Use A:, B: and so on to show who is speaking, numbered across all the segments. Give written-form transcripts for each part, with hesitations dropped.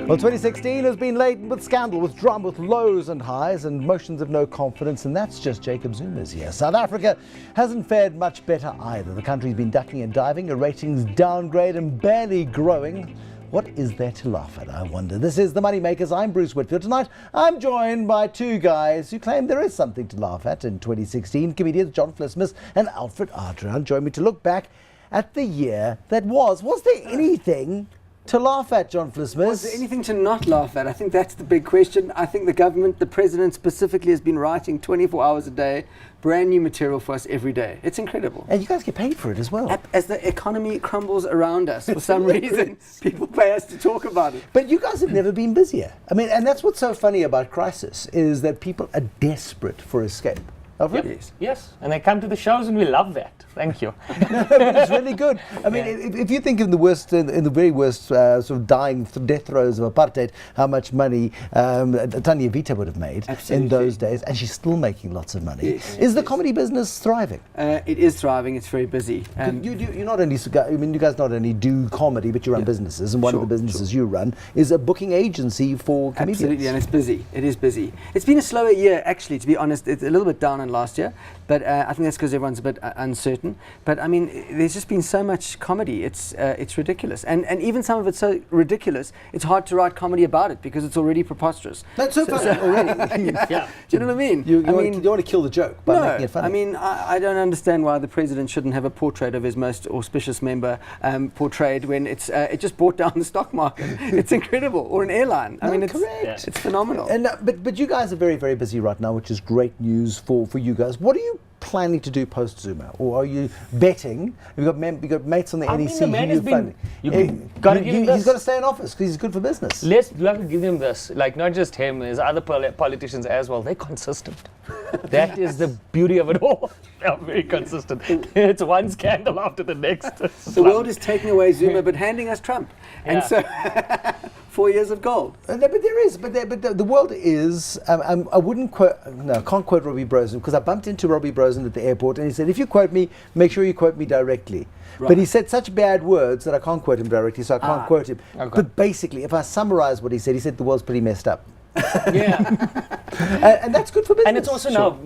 A: Well, 2016 has been laden with scandal, with drama, with lows and highs and motions of no confidence, and that's just Jacob Zuma's year. South Africa hasn't fared much better either. The country's been ducking and diving, a ratings downgrade and barely growing. What is there to laugh at, I wonder? This is the MoneyMakers. I'm Bruce Whitfield. Tonight, I'm joined by two guys who claim there is something to laugh at in 2016. Comedians John Vlismas and Alfred Adriaan join me to look back at the year that was. Was there anything to laugh at, John Vlismas?
B: Was there anything to not laugh at? I think that's the big question. I think the government, the president specifically, has been writing 24 hours a day, brand new material for us every day. It's incredible.
A: And you guys get paid for it as well.
B: As the economy crumbles around us, for some reason, people pay us to talk about it.
A: But you guys have never been busier. I mean, and that's what's so funny about crisis, is that people are desperate for escape. Alfred?
C: Yep. Yes, and they come to the shows and we love that. Thank you.
A: No, but it's really good. I mean, if you think in the worst, in the very worst sort of dying death throes of apartheid, how much money Tanya Vita would have made in those days, and she's still making lots of money.
B: Yes.
A: Is the comedy business thriving?
B: It is thriving. It's very busy.
A: You're not only, I mean, you guys not only do comedy, but you run businesses, and one of the businesses you run is a booking agency for comedians.
B: Absolutely, and it's busy. It is busy. It's been a slower year, actually, to be honest. It's a little bit down on last year, but I think that's because everyone's a bit uncertain. But I mean, there's just been so much comedy. It's ridiculous, and even some of it's so ridiculous, it's hard to write comedy about it because it's already preposterous.
A: That's so funny already.
B: Yeah. Do you know what I mean?
A: You want to kill the joke by making it funny.
B: I mean, I don't understand why the president shouldn't have a portrait of his most auspicious member portrayed when it just brought down the stock market. It's incredible. Or an airline. I mean, it's correct. It's phenomenal.
A: And but you guys are very, very busy right now, which is great news for you guys. What are you planning to do post Zuma, or are you betting? You've got mates on the NEC.
C: Mean, the man has been, he's got
A: to stay in office because he's good for business.
C: You have to give him this. Like, not just him, there's other politicians as well. They're consistent. That is the beauty of it all. They're very consistent. It's one scandal after the next.
B: The world is taking away Zuma, but handing us Trump, and so 4 years of gold.
A: But there is, but the world is. I wouldn't quote. No, I can't quote Robbie Brosen because I bumped into Robbie Brosen at the airport, and he said, "If you quote me, make sure you quote me directly." Right. But he said such bad words that I can't quote him directly, so I can't quote him. Okay. But basically, if I summarize what he said the world's pretty messed up. And that's good for business.
C: And it's also now,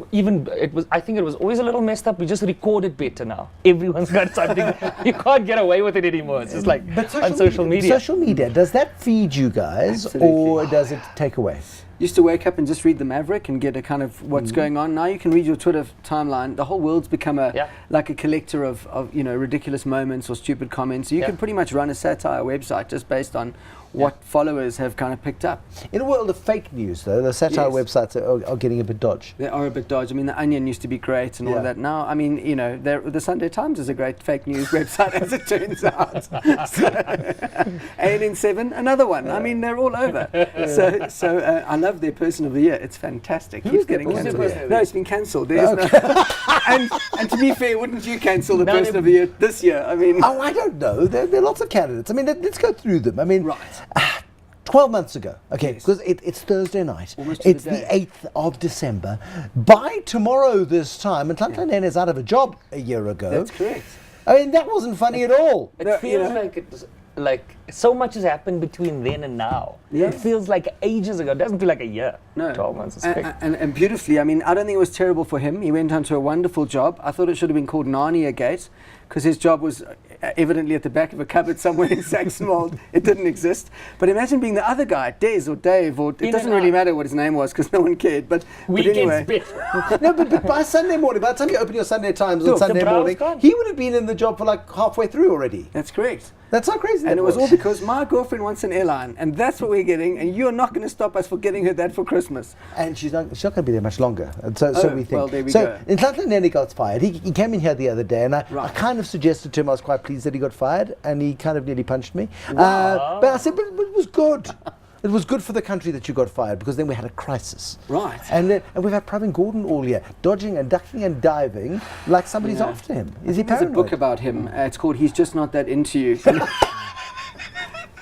C: I think it was always a little messed up. We just record it better now. Everyone's got something. You can't get away with it anymore. It's just like on social media.
A: Social media, does that feed you guys? Absolutely. Or does it take away?
B: Used to wake up and just read the Maverick and get a kind of what's going on. Now you can read your Twitter timeline. The whole world's become like a collector of ridiculous moments or stupid comments. You can pretty much run a satire website just based on what followers have kind of picked up.
A: In a world of fake news, though, the satire websites are getting a bit dodgy.
B: They are a bit dodgy. I mean, the Onion used to be great and all of that. Now, I mean, the Sunday Times is a great fake news website, as it turns out. ANN7, another one. I mean, they're all over. So I love their Person of the Year. It's fantastic. Keeps getting cancelled. No, it's been cancelled. And to be fair, wouldn't you cancel the Person of the Year this year? I mean,
A: I don't know. There are lots of candidates. I mean, let's go through them. I mean, 12 months ago, because it's Thursday night. It's the 8th of December. By tomorrow this time, and Tlantla is out of a job a year ago.
B: That's correct.
A: I mean, that wasn't funny at all.
C: It feels like so much has happened between then and now. It feels like ages ago. It doesn't feel like a year. No. 12 months is quick.
B: And beautifully, I mean, I don't think it was terrible for him. He went on to a wonderful job. I thought it should have been called Narnia Gate, because his job was evidently at the back of a cupboard somewhere in Saxonwold. It didn't exist. But imagine being the other guy, Des or Dave, or it doesn't really matter what his name was because no one cared. But anyway.
A: No, but by Sunday morning, by the time you open your Sunday Times on Sunday morning, he would have been in the job for like halfway through already.
B: That's correct.
A: That's how crazy that was.
B: And it was all because my girlfriend wants an airline, and that's what we're getting, and you're not going to stop us for getting her that for Christmas.
A: And she's not going to be there much longer. And so we think.
B: Well, there we go.
A: So Tlantla got fired. He came in here the other day, and I kind of suggested to him I was quite pleased that he got fired, and he kind of nearly punched me. But I said, but it was good. It was good for the country that you got fired, because then we had a crisis.
B: Right.
A: And we've had Pravin Gordhan all year, dodging and ducking and diving like somebody's after him. Is he paranoid?
B: There's a book about him. It's called He's Just Not That Into You.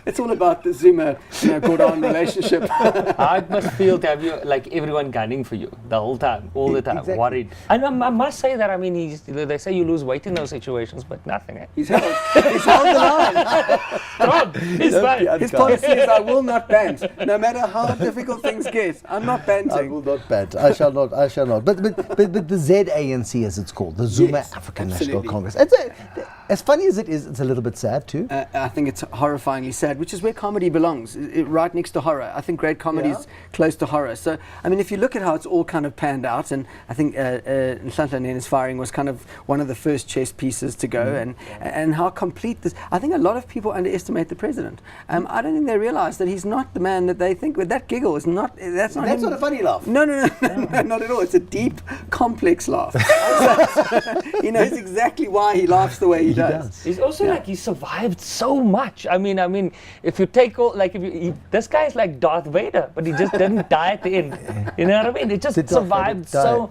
B: It's all about the Zuma Gordon relationship.
C: How it must feel to have you, like everyone gunning for you the whole time, all the time,
A: Exactly.
C: worried. And I must say that, I mean, they say you lose weight in those situations, but nothing.
B: He's held the line.
C: Strong. He's fine.
B: His policy is, I will not bant, no matter how difficult things get. I'm not banting.
A: I will not bant. I shall not. I shall not. But the ZANC, as it's called, the Zuma
B: Yes,
A: African
B: absolutely.
A: National Congress. As funny as it is, it's a little bit sad too.
B: I think it's horrifyingly sad, which is where comedy belongs, right next to horror. I think great comedy is close to horror. So, I mean, if you look at how it's all kind of panned out, and I think Nhlanhla firing was kind of one of the first chess pieces to go, and how complete this. I think a lot of people underestimate the president. I don't think they realise that he's not the man that they think. With that giggle is not. That's not
A: That's
B: him.
A: not a funny laugh.
B: No, not at all. It's a deep, complex laugh. He knows exactly why he laughs the way he does.
C: He's also like, he survived so much. I mean, if you take all, like, this guy's like Darth Vader, but he just didn't die at the end. You know what I mean? He just
A: Did Darth
C: survived
A: Vader
C: so.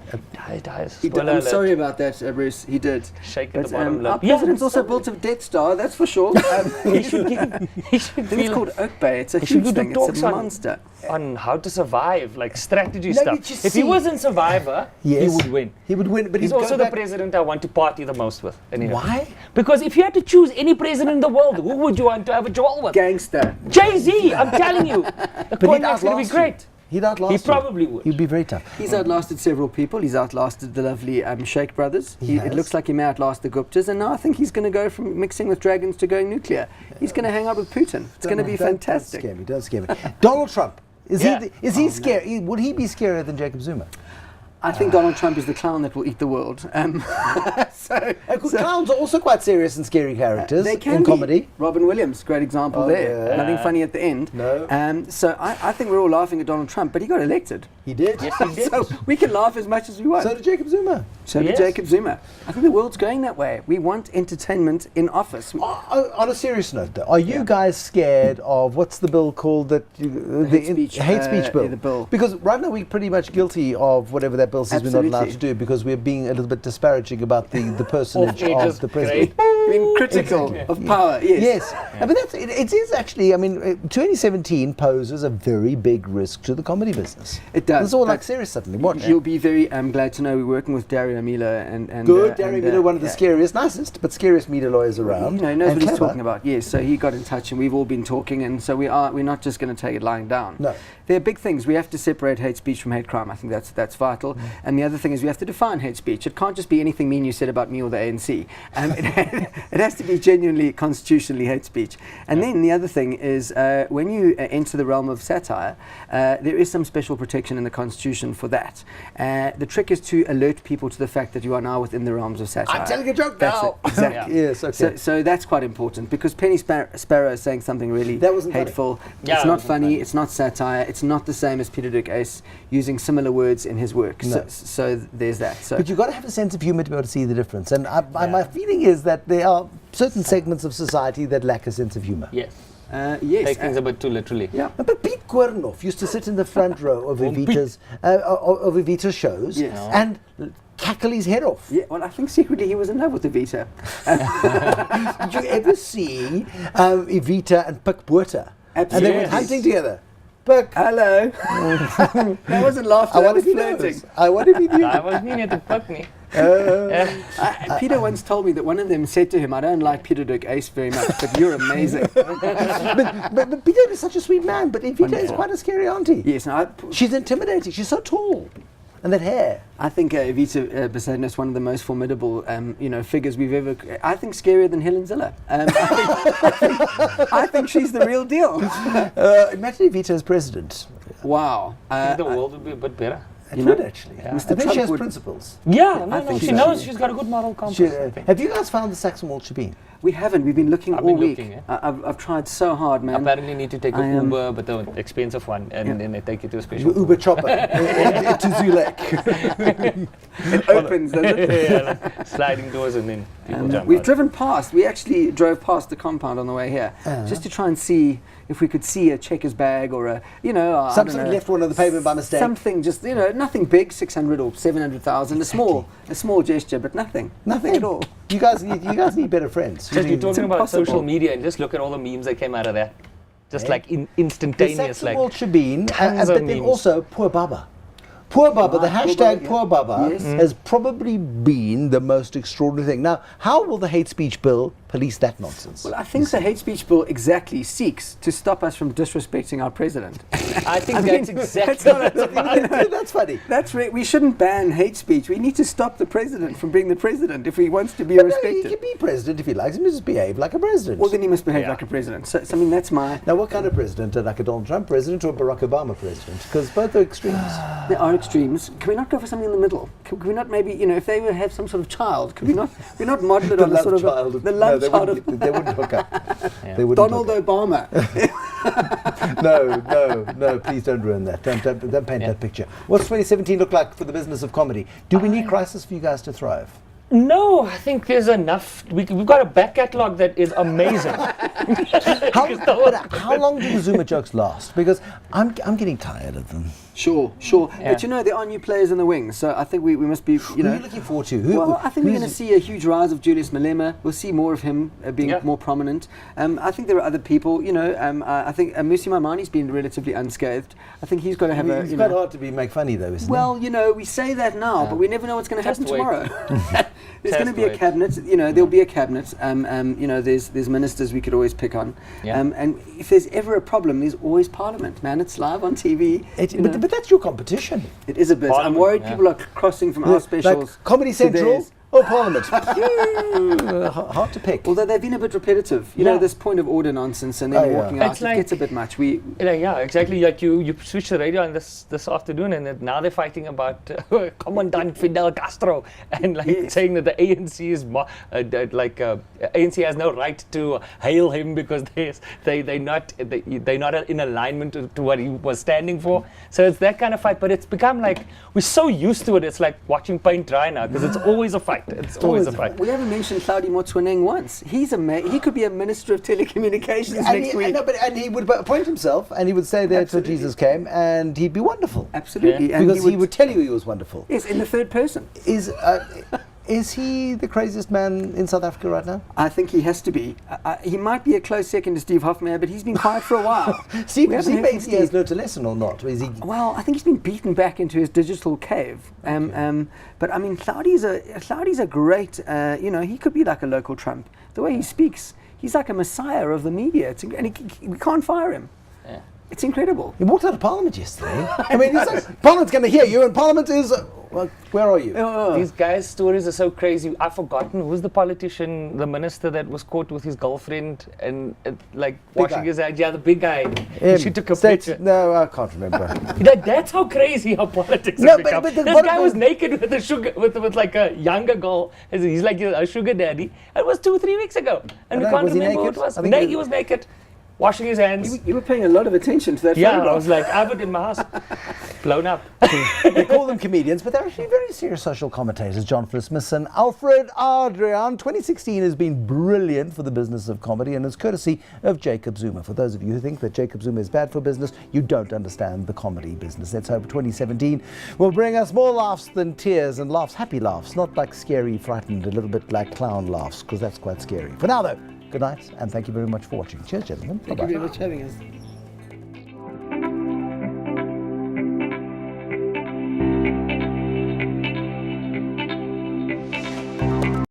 B: He did. I'm sorry about that, Bruce. He did.
C: Shake at
B: But,
C: the bottom lip.
B: our president's also built a Death Star, that's for sure.
C: He should give. He should
B: I think it's
C: feel
B: called Oak Bay. It's a
C: He should
B: huge
C: do
B: thing.
C: talks
B: It's a
C: on-
B: monster.
C: on how to survive, like strategy
A: No,
C: stuff.
A: but you
C: If he
A: see-
C: was in Survivor,
A: Yes.
C: he would win.
A: He would win, but
C: He's
A: he'd
C: also
A: go
C: the
A: back-
C: president I want to party the most with. Anyway.
A: Why?
C: Because if you had to choose any president in the world, who would you want to have a duel with?
B: Gangster.
C: Jay-Z, I'm telling you. The
A: But he'd
C: contact's going to be
A: outlast
C: great.
A: you. He'd outlast
C: He
A: you.
C: probably would.
A: He'd be very tough.
B: He's outlasted several people. He's outlasted the lovely Sheikh brothers.
A: He
B: It
A: has.
B: looks like he may outlast the Guptas, and now I think he's going to go from mixing with dragons to going nuclear. He's going to hang out with Putin. It's going to be fantastic.
A: Don't scare me. Donald Trump. Is
C: Yeah.
A: he scary? Would he be scarier than Jacob Zuma?
B: I think Donald Trump is the clown that will eat the world.
A: Clowns are also quite serious and scary characters
B: They can
A: in
B: be.
A: comedy.
B: Robin Williams, great example
A: Oh,
B: there.
A: yeah.
B: Nothing funny at the end.
A: No.
B: So I think we're all laughing at Donald Trump, but he got elected.
A: He did.
C: Yes, he did.
B: So we can laugh as much as we want.
A: So did Jacob Zuma.
B: So did
C: Yes.
B: Jacob Zuma. I think the world's going that way. We want entertainment in office.
A: On a serious note, though, are you guys scared of what's the bill called that hate speech bill?
B: yeah, the bill.
A: Because right now we're pretty much guilty of whatever that bill says we're not allowed to
B: Absolutely.
A: do because we're being a little bit disparaging about the personage
C: Of
A: of
C: ages,
A: the president.
B: Being critical of power, yes.
A: Yes, I mean it is actually. I mean, 2017 poses a very big risk to the comedy business.
B: It does.
A: It's all
B: but
A: like serious suddenly. Watch.
B: You'll be very glad to know we're working with Dario Mila and
A: Good, Darren Miller, one of the
B: yeah.
A: scariest, nicest, but scariest media lawyers around.
B: You know, he knows
A: and
B: what he's
A: clever.
B: talking about. Yes, so he got in touch, and we've all been talking, and so we're not just going to take it lying down.
A: No.
B: There are big things. We have to separate hate speech from hate crime. I think that's vital. And the other thing is we have to define hate speech. It can't just be anything mean you said about me or the ANC. It has to be genuinely constitutionally hate speech. And then the other thing is when you enter the realm of satire, there is some special protection in the Constitution for that. The trick is to alert people to the fact that you are now within the realms of satire.
A: I'm telling a joke
B: That's
A: now.
B: it, exactly.
A: Yes, okay.
B: So that's quite important because Penny Sparrow is saying something really
A: That wasn't funny.
B: hateful.
C: Yeah,
B: it's
C: it
B: not
C: wasn't
B: funny.
C: funny.
B: It's not satire. It's not the same as Peter Dick Ace using similar words in his work.
A: No.
B: So there's that. So
A: But you've got to have a sense of humour to be able to see the difference. And my feeling is that there are certain segments of society that lack a sense of humour.
C: Yes.
B: yes.
C: Take things a bit too literally.
B: yeah.
A: But Pete Koernoff used to sit in the front row of Evita's shows
B: Yes.
A: and cackle his head off.
B: Yeah, well, I think secretly he was in love with Evita.
A: Did you ever see Evita and Pick Botha? And they went
B: Yes.
A: hunting together. Pick.
B: Hello. That wasn't laughter.
A: I
B: That
A: wonder
B: was
A: if he
B: flirting.
A: knows. I wonder if he knew.
C: I was meaning to fuck me.
B: Peter once told me that one of them said to him, "I don't like Peter Dick Ace very much, but you're amazing."
A: but Peter is such a sweet man, but Evita is
B: Wonderful.
A: quite a scary auntie.
B: Yes, no,
A: She's intimidating. She's so tall. And that hair.
B: I think Evita Besaidon is one of the most formidable, figures we've ever. I think scarier than Helen Ziller. I think she's the real deal.
A: Imagine Evita as president.
B: Wow.
C: I think the world would be a bit better.
A: It
B: You
A: would
B: know,
A: actually.
C: yeah.
A: I
B: Mr.
A: think
B: Trump
A: she has
B: would-
A: principles.
C: Yeah, no,
B: think
C: she
B: so.
C: knows. She's got a good moral compass. I think.
A: Have you guys found the Saxon Wall Shabin?
B: We haven't. We've been looking
C: I've
B: all
C: been
B: week.
C: looking,
B: I've tried so hard, man.
C: Apparently, need to take
B: I
C: an
B: am-
C: Uber, but the expensive one, and then they take you to a special.
A: Uber chopper to Zulek.
B: It opens, doesn't it?
C: Yeah, like sliding doors, and then people jump
B: We've
C: out.
B: driven past. We actually drove past the compound on the way here, just to try and see if we could see a Checkers bag or a, I don't
A: Something
B: know,
A: left one on the pavement by mistake.
B: Something just, nothing big, 600 or 700,000, a small gesture, but nothing at all.
A: You guys need better friends.
C: Just you're talking about
B: impossible.
C: social media, and just look at all the memes that came out of that. just
A: eh?
C: like
A: The
C: instantaneous, like
A: Saxonwald Tribune,
C: tons of
A: but then
C: memes.
A: also Poor Bubba. Poor Bubba, the
B: Right,
A: hashtag
B: Poor Bubba,
A: Poor Bubba
B: yes.
A: has probably been the most extraordinary thing. Now, how will the hate speech bill police that nonsense?
B: Well, I think the hate speech bill exactly seeks to stop us from disrespecting our president.
C: I think
B: I
C: that's
B: mean,
C: exactly
A: That's funny.
B: That's right. We shouldn't ban hate speech. We need to stop the president from being the president if he wants to be
A: But no, he
B: respected.
A: can be president if he likes. He must behave like a president.
B: Well, then he must behave
C: Yeah.
B: like a president. So, I mean, that's my.
A: Now, what kind of president? Like a Donald Trump president or a Barack Obama president? Because both are extremes.
B: There are extrees. Can we not go for something in the middle? Can we not maybe, if they would have some sort of child, could we not model it on the sort of the love child of
A: They wouldn't hook up.
C: Yeah.
A: They wouldn't
B: Donald
A: hook
B: Obama?
A: up. No, please don't ruin that. Don't paint
C: Yeah.
A: that picture. What's 2017 look like for the business of comedy? Do we need crisis for you guys to thrive?
C: No, I think there's enough. We've got a back catalogue that is amazing.
A: How long do the Zuma jokes last? Because I'm getting tired of them.
B: Sure.
C: Yeah.
B: But there are new players in the wings, so I think we must be,
A: Who are you looking forward to?
B: Well, I think we're going to
A: who's-
B: see a huge rise of Julius Malema. We'll see more of him being
C: Yeah.
B: more prominent. I think there are other people. I think Musi Maimani's been relatively unscathed. I think he's got to have
A: It's quite hard to make funny though, isn't it?
B: Well, we say that now, but we never know what's going to happen
C: Just wait.
B: tomorrow. There's going to
C: Just
B: be a
C: wait.
B: cabinet. There'll be a cabinet. There's ministers we could always pick on.
C: Yeah.
B: And if there's ever a problem, there's always Parliament. Man, it's live on TV.
A: But that's your competition.
B: It is a bit. I'm
C: Parliament,
B: worried
C: yeah.
B: people are crossing from our specials.
A: Like Comedy
B: to
A: Central
B: theirs.
A: or Parliament. Hard to pick.
B: Although they've been a bit repetitive,
C: Yeah.
B: this point of order nonsense, and then
A: Oh, yeah.
B: walking out,
C: It's
B: it
C: like-
B: gets a bit much.
C: Yeah, exactly. Like you switch the radio on this afternoon, and now they're fighting about Commandant Fidel Castro, and
B: Yes.
C: saying that the ANC is ANC has no right to hail him because they're not in alignment to what he was standing for. So it's that kind of fight. But it's become like we're so used to it. It's like watching paint dry now because it's always a fight. It's always a fight.
B: We haven't mentioned Claudie Motsoeneng once. He could be a minister of telecommunications next week.
A: And he would appoint himself, and he would say there till
B: Absolutely.
A: Jesus came, and he'd be wonderful.
B: Absolutely,
C: Yeah.
B: and
A: Because he would tell you he was wonderful.
B: Yes, in the third person.
A: Is he the craziest man in South Africa right now?
B: I think he has to be. He might be a close second to Steve Hofmeyr, but he's been quiet for a while.
A: Steve
B: We haven't heard from
A: thinks he has
B: Steve.
A: learnt a lesson or not? Is he?
B: Well, I think he's been beaten back into his digital cave. But I mean, Claudie's a great. He could be like a local Trump. The way he speaks, he's like a messiah of the media. We can't fire him.
C: Yeah.
B: It's incredible.
A: He walked out of Parliament yesterday. I mean, he's like, Parliament's going to hear you, and Parliament is. Well, where are you?
C: These guys' stories are so crazy. I've forgotten who's the politician, the minister that was caught with his girlfriend and washing
A: guy.
C: his hands. Yeah, the big guy.
A: Him.
C: She took a
A: States-
C: picture.
A: No, I can't remember.
C: That's how crazy how politics
A: No,
C: have
A: but-
C: become.
A: but the-
C: This
A: what
C: guy
A: about-
C: was naked with a sugar, with like a younger girl. He's like a sugar daddy. It was 2-3 weeks ago, and we
A: No,
C: can't
A: was he
C: remember who
A: naked?
C: it was.
A: I think
C: He was naked, washing his hands.
B: You were paying a lot of attention to that
C: Yeah, I
B: photograph.
C: was like, I have it in my house, blown up.
A: They call them comedians, but they're actually very serious social commentators. John Vlismas and Alfred. Adriaan. 2016 has been brilliant for the business of comedy, and it's courtesy of Jacob Zuma. For those of you who think that Jacob Zuma is bad for business, you don't understand the comedy business. Let's hope 2017 will bring us more laughs than tears, and laughs, happy laughs, not like scary, frightened, a little bit like clown laughs, because that's quite scary. For now, though, good night, and thank you very much for watching. Cheers, gentlemen.
B: Thank you very much for having us.